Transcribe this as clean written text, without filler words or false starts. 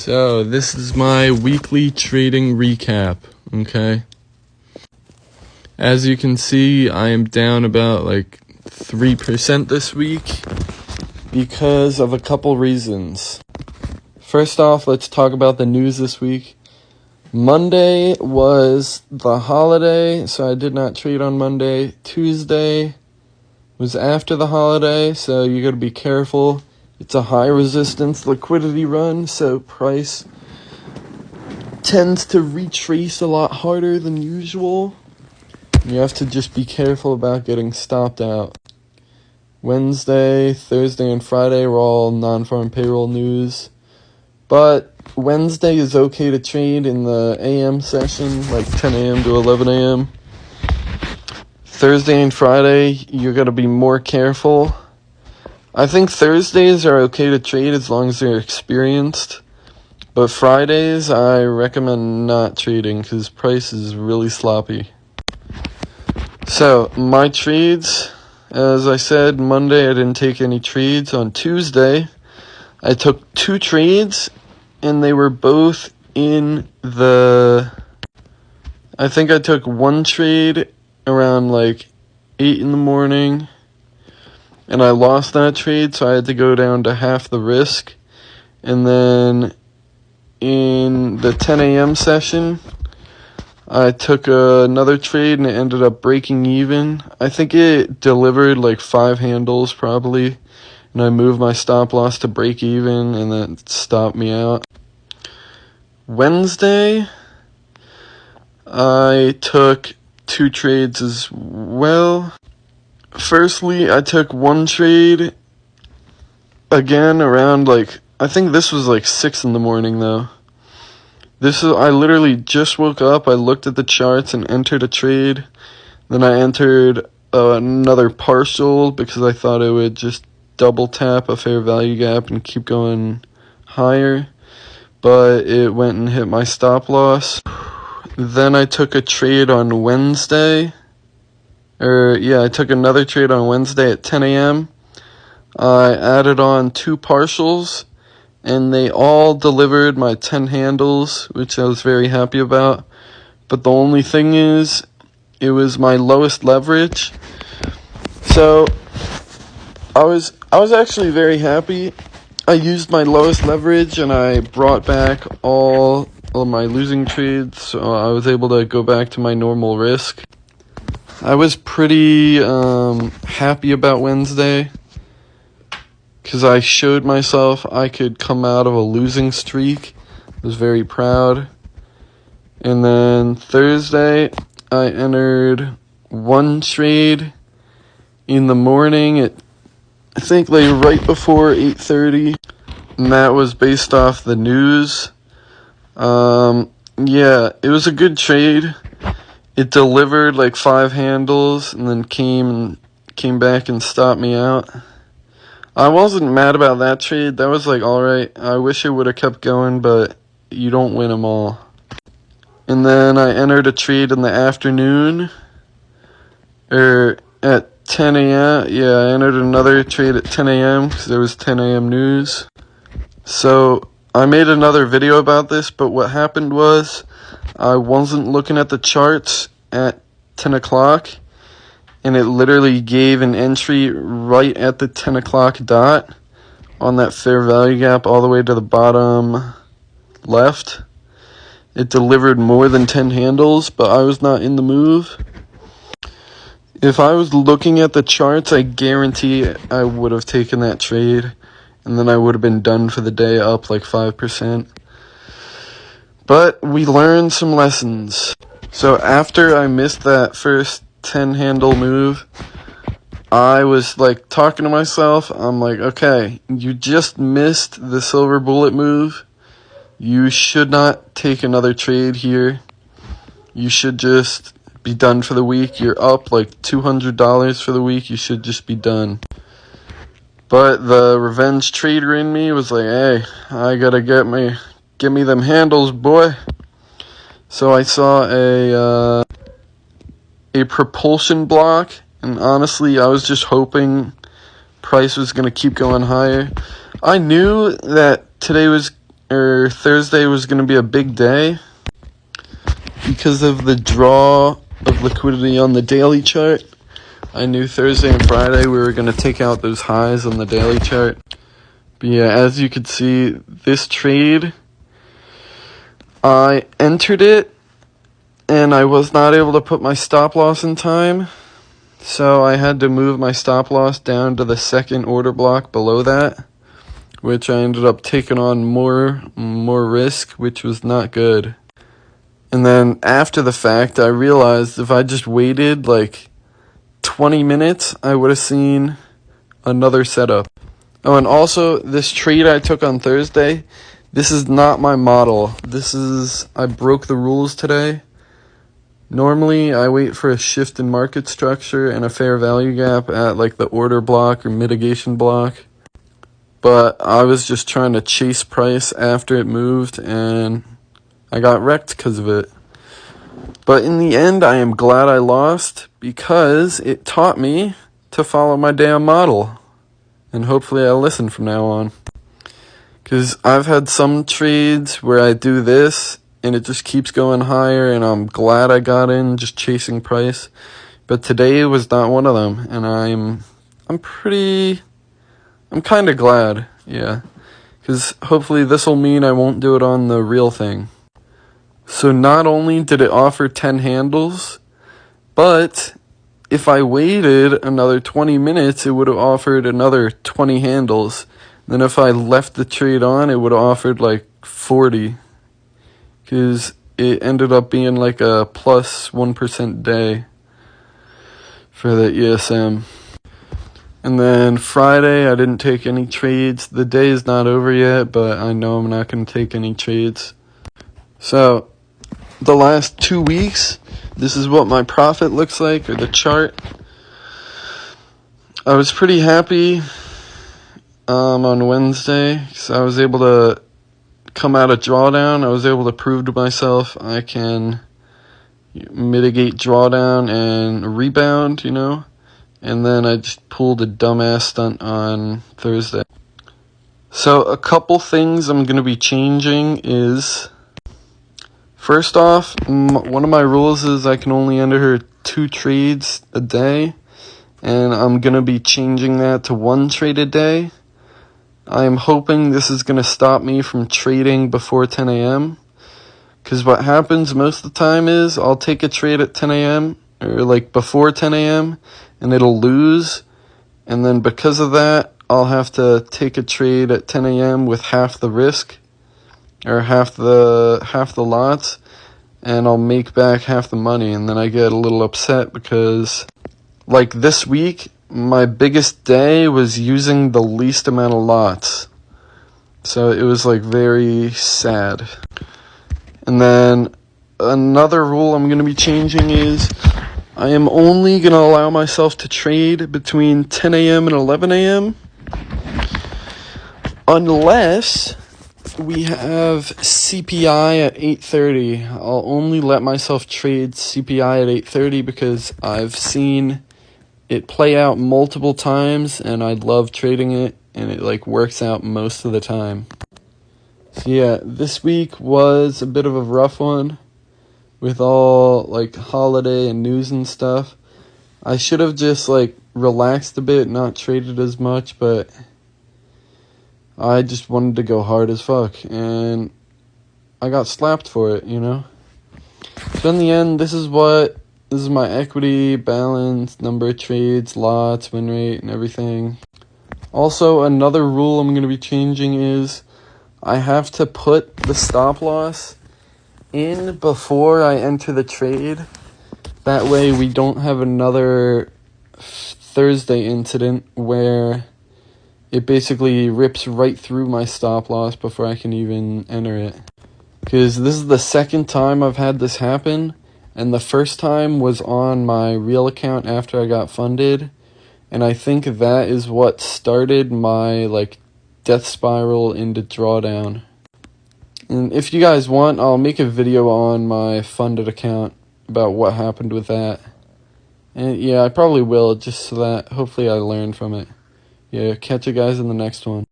So, this is my weekly trading recap, okay? As you can see, I am down about 3% this week because of a couple reasons. First off, let's talk about the news this week. Monday was the holiday, so I did not trade on Monday. Tuesday was after the holiday, so you gotta be careful. It's a high resistance liquidity run, so price tends to retrace a lot harder than usual. You have to just be careful about getting stopped out. Wednesday, Thursday, and Friday were all non-farm payroll news. But Wednesday is okay to trade in the AM session, like 10 a.m. to 11 a.m. Thursday and Friday, you're going to be more careful. I think Thursdays are okay to trade as long as they're experienced. But Fridays, I recommend not trading because price is really sloppy. So, my trades, as I said, Monday I didn't take any trades. On Tuesday, I took 2 trades, and they were both in the... I think I took 1 trade around 8 in the morning, and I lost that trade, so I had to go down to half the risk. And then in the 10 a.m. session, I took another trade and it ended up breaking even. I think it delivered 5 handles probably, and I moved my stop loss to break even, and that stopped me out. Wednesday, I took 2 trades as well. Firstly, I took 1 trade, again, around, I think this was 6 in the morning, though. I literally just woke up, I looked at the charts and entered a trade. Then I entered another partial because I thought it would just double tap a fair value gap and keep going higher. But it went and hit my stop loss. Then I took a trade on Wednesday. I took another trade on Wednesday at 10 a.m. I added on 2 partials, and they all delivered my 10 handles, which I was very happy about. But the only thing is, it was my lowest leverage. So, I was actually very happy. I used my lowest leverage, and I brought back all of my losing trades, so I was able to go back to my normal risk. I was pretty happy about Wednesday because I showed myself I could come out of a losing streak. I was very proud. And then Thursday, I entered 1 trade in the morning at, I think, right before 8:30, and that was based off the news. It was a good trade. It delivered 5 handles and then came back and stopped me out. I wasn't mad about that trade. That was alright. I wish it would have kept going, but you don't win them all. And then I entered a trade in the afternoon, at 10 a.m. Yeah, I entered another trade at 10 a.m. because there was 10 a.m. news. So I made another video about this, but what happened was I wasn't looking at the charts at 10 o'clock, and it literally gave an entry right at the 10 o'clock dot on that fair value gap all the way to the bottom left. It delivered more than 10 handles, but I was not in the move. If I was looking at the charts, I guarantee I would have taken that trade, and then I would have been done for the day, up 5%. But we learned some lessons. So after I missed that first 10 handle move, I was talking to myself. I'm okay, you just missed the silver bullet move. You should not take another trade here. You should just be done for the week. You're up $200 for the week. You should just be done. But the revenge trader in me was hey, I gotta get me them handles, boy. So I saw a propulsion block, and honestly, I was just hoping price was gonna keep going higher. I knew that today was Thursday was going to be a big day because of the draw of liquidity on the daily chart. I knew Thursday and Friday we were going to take out those highs on the daily chart. But yeah, as you can see, this trade, I entered it and I was not able to put my stop loss in time. So I had to move my stop loss down to the second order block below that, which I ended up taking on more risk, which was not good. And then after the fact, I realized if I just waited like 20 minutes, I would have seen another setup. Oh, and also this trade I took on Thursday, this is not my model. I broke the rules today. Normally, I wait for a shift in market structure and a fair value gap at like the order block or mitigation block. But I was just trying to chase price after it moved, and I got wrecked because of it. But in the end, I am glad I lost because it taught me to follow my damn model. And hopefully I'll listen from now on. Because I've had some trades where I do this and it just keeps going higher, and I'm glad I got in just chasing price. But today was not one of them, and I'm kind of glad, yeah. Because hopefully this will mean I won't do it on the real thing. So not only did it offer 10 handles, but if I waited another 20 minutes, it would have offered another 20 handles. Then if I left the trade on, it would have offered like 40. Because it ended up being like a plus 1% day for the ESM. And then Friday, I didn't take any trades. The day is not over yet, but I know I'm not going to take any trades. So the last 2 weeks, this is what my profit looks like, or the chart. I was pretty happy on Wednesday because I was able to come out of drawdown. I was able to prove to myself I can mitigate drawdown and rebound, you know. And then I just pulled a dumbass stunt on Thursday. So a couple things I'm going to be changing is, first off, one of my rules is I can only enter 2 trades a day, and I'm going to be changing that to 1 trade a day. I am hoping this is going to stop me from trading before 10 a.m. Because what happens most of the time is I'll take a trade at 10 a.m. or like before 10 a.m. and it'll lose. And then because of that, I'll have to take a trade at 10 a.m. with half the risk or half the lots, and I'll make back half the money. And then I get a little upset because like this week, my biggest day was using the least amount of lots. So it was like very sad. And then another rule I'm going to be changing is I am only going to allow myself to trade between 10 a.m. and 11 a.m. unless we have CPI at 8:30. I'll only let myself trade CPI at 8:30 because I've seen it play out multiple times and I love trading it, and it like works out most of the time. So yeah, this week was a bit of a rough one with all like holiday and news and stuff. I should have just like relaxed a bit, not traded as much, but I just wanted to go hard as fuck and I got slapped for it, you know? So in the end, this is my equity, balance, number of trades, lots, win rate, and everything. Also, another rule I'm going to be changing is I have to put the stop loss in before I enter the trade. That way we don't have another Thursday incident where it basically rips right through my stop loss before I can even enter it. Because this is the second time I've had this happen, and the first time was on my real account after I got funded, and I think that is what started my like death spiral into drawdown. And if you guys want, I'll make a video on my funded account about what happened with that. And yeah, I probably will, just so that hopefully I learn from it. Yeah, catch you guys in the next one.